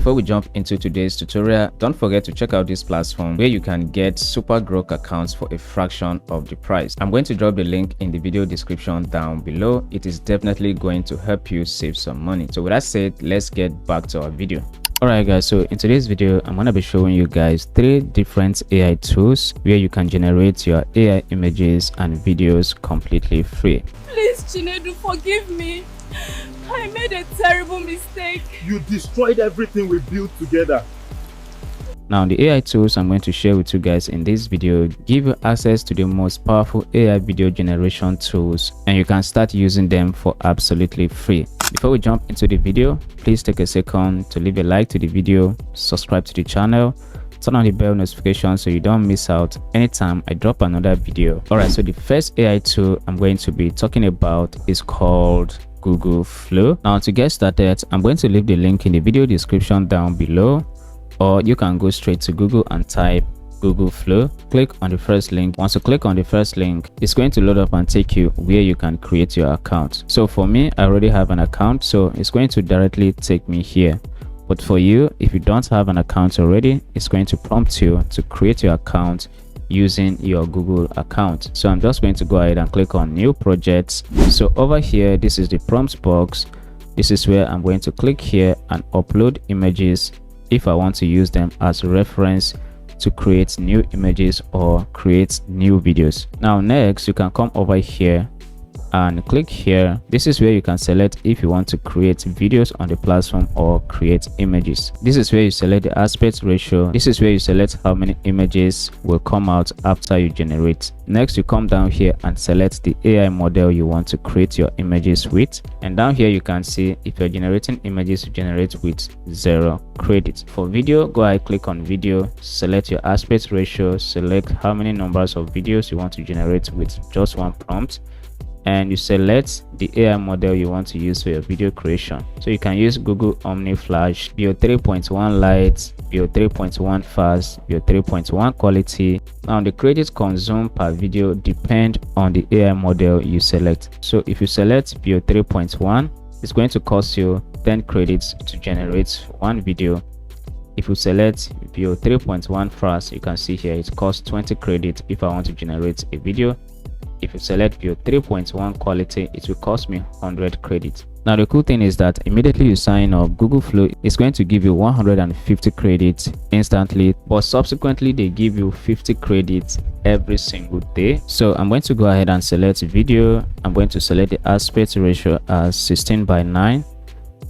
Before we jump into today's tutorial, don't forget to check out this platform where you can get super Grok accounts for a fraction of the price. I'm going to drop the link in the video description down below. It is definitely going to help you save some money. So with that said, let's get back to our video. Alright guys, so in today's video I'm going to be showing you guys 3 different AI tools where you can generate your AI images and videos completely free. Please Chinedu, forgive me. I made a terrible mistake. You destroyed everything we built together. Now the AI tools I'm going to share with you guys in this video give you access to the most powerful AI video generation tools, and you can start using them for absolutely free. Before we jump into the video, please take a second to leave a like to the video, subscribe to the channel, turn on the bell notification so you don't miss out anytime I drop another video. Alright, so the first AI tool I'm going to be talking about is called Google Flow. Now to get started, I'm going to leave the link in the video description down below, or you can go straight to Google and type Google Flow. Click on the first link. Once you click on the first link, it's going to load up and take you where you can create your account. So for me, I already have an account, so it's going to directly take me here. But for you, if you don't have an account already, it's going to prompt you to create your account using your Google account. So I'm just going to go ahead and click on new projects. So over here, this is the prompt box. This is where I'm going to click here and upload images if I want to use them as reference to create new images or create new videos. Now next, you can come over here and click here. This is where you can select if you want to create videos on the platform or create images. This is where you select the aspect ratio. This is where you select how many images will come out after you generate. Next, you come down here and select the AI model you want to create your images with, and down here you can see if you're generating images, you generate with 0 credit. For video, go ahead, click on video, select your aspect ratio, select how many numbers of videos you want to generate with just one prompt, and you select the AI model you want to use for your video creation. So you can use Google Omni Flash, VO 3.1 light, VO 3.1 fast, VO 3.1 quality. Now the credits consumed per video depend on the AI model you select. So if you select VO 3.1, it's going to cost you 10 credits to generate one video. If you select VO 3.1 fast, you can see here it costs 20 credits if I want to generate a video. If you select VO 3.1 quality, it will cost me 100 credits. Now the cool thing is that immediately you sign up, Google Flow is going to give you 150 credits instantly, but subsequently they give you 50 credits every single day. So I'm going to go ahead and select video. I'm going to select the aspect ratio as 16:9,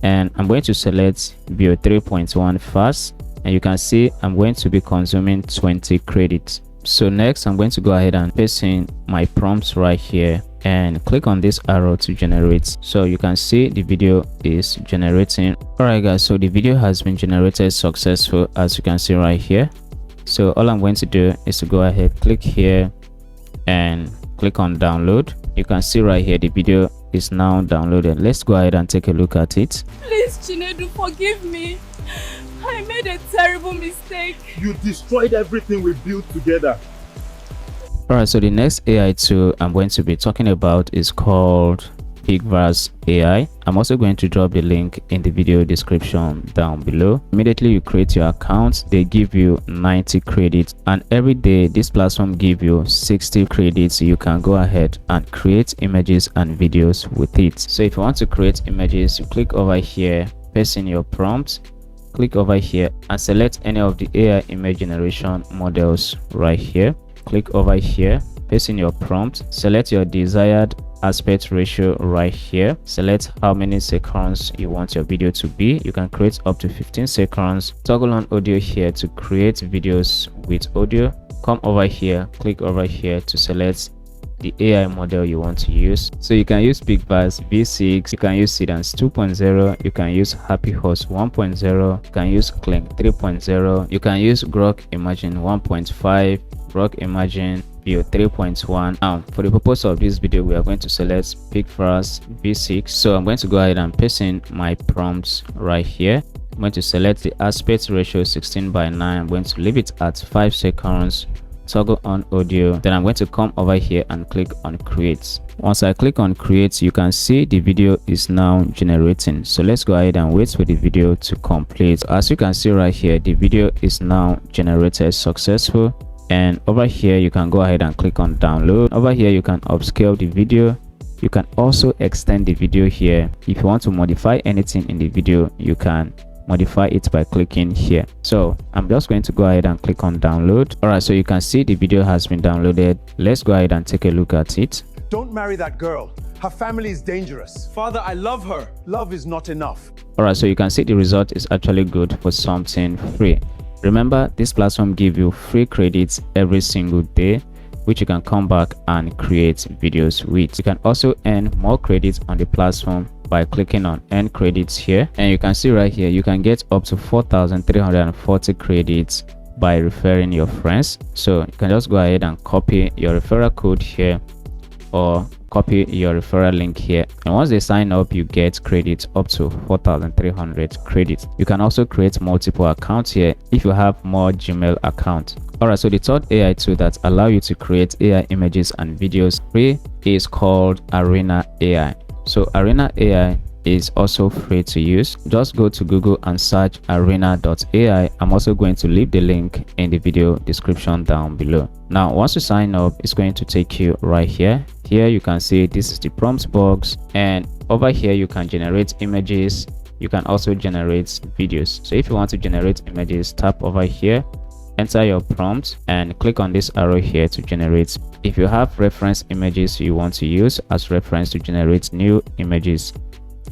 and I'm going to select VO 3.1 fast, and you can see I'm going to be consuming 20 credits. So next, I'm going to go ahead and paste in my prompts right here and click on this arrow to generate. So you can see the video is generating. Alright guys, so the video has been generated successful, as you can see right here. So all I'm going to do is to go ahead, click here and click on download. You can see right here the video is now downloaded. Let's go ahead and take a look at it. Please Chinedu, forgive me. I made a terrible mistake. You destroyed everything we built together. Alright, so the next AI tool I'm going to be talking about is called Grok AI. I'm also going to drop the link in the video description down below. Immediately you create your account, they give you 90 credits, and every day this platform give you 60 credits. You can go ahead and create images and videos with it. So if you want to create images, you click over here, paste in your prompt, click over here and select any of the AI image generation models right here. Click over here, paste in your prompt, select your desired aspect ratio right here, select how many seconds you want your video to be. You can create up to 15 seconds. Toggle on audio here to create videos with audio. Come over here, click over here to select the AI model you want to use. So you can use Grok V6, you can use Seedance 2.0, you can use Happy Horse 1.0, you can use Clink 3.0, you can use Grok Imagine 1.5, Grok Imagine VO 3.1. Now for the purpose of this video, we are going to select Grok V6. So I'm going to go ahead and paste in my prompts right here. I'm going to select the aspect ratio 16:9. I'm going to leave it at 5 seconds. toggle on audio. Then I'm going to come over here and click on create. Once I click on create, you can see the video is now generating. So let's go ahead and wait for the video to complete. As you can see right here, the video is now generated successful. And over here you can go ahead and click on download. Over here you can upscale the video. You can also extend the video here. If you want to modify anything in the video, you can modify it by clicking here. So I'm just going to go ahead and click on download. All right, so you can see the video has been downloaded. Let's go ahead and take a look at it. Don't marry that girl. Her family is dangerous. Father, I love her. Love is not enough. All right, so you can see the result is actually good for something free. Remember, this platform gives you free credits every single day, which you can come back and create videos with. You can also earn more credits on the platform by clicking on earn credits here, and you can see right here you can get up to 4,340 credits by referring your friends. So you can just go ahead and copy your referral code here or copy your referral link here, and once they sign up you get credits up to 4,300 credits. You can also create multiple accounts here if you have more Gmail accounts. Alright, so the third AI tool that allow you to create AI images and videos free is called Arena AI. So Arena AI is also free to use. Just go to Google and search arena.ai. I'm also going to leave the link in the video description down below. Now once you sign up, it's going to take you right here. Here you can see this is the prompt box, and over here you can generate images. You can also generate videos. So if you want to generate images, tap over here, enter your prompt and click on this arrow here to generate. If you have reference images you want to use as reference to generate new images,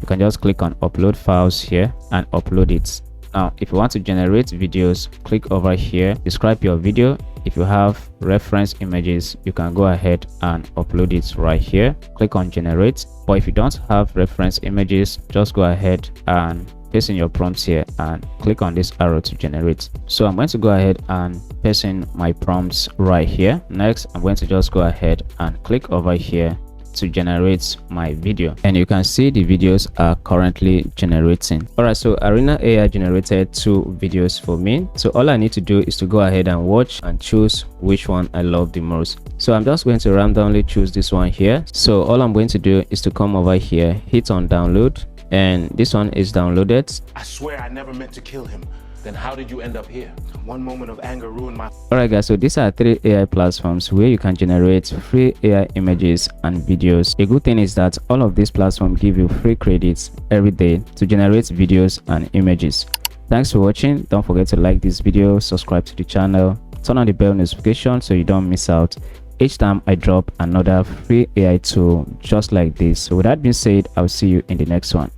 you can just click on upload files here and upload it. Now if you want to generate videos, click over here, describe your video. If you have reference images, you can go ahead and upload it right here, click on generate. But if you don't have reference images, just go ahead and paste in your prompts here and click on this arrow to generate. So I'm going to go ahead and paste in my prompts right here. Next I'm going to just go ahead and click over here to generate my video, and you can see the videos are currently generating. All right, so Arena AI generated 2 videos for me. So all I need to do is to go ahead and watch and choose which one I love the most. So I'm just going to randomly choose this one here. So all I'm going to do is to come over here, hit on download, and this one is downloaded. I swear I never meant to kill him. Then how did you end up here? One moment of anger ruined my... Alright guys, so these are 3 AI platforms where you can generate free AI images and videos. A good thing is that all of these platforms give you free credits every day to generate videos and images. Thanks for watching. Don't forget to like this video, subscribe to the channel, turn on the bell notification so you don't miss out each time I drop another free AI tool just like this. So with that being said, I'll see you in the next one.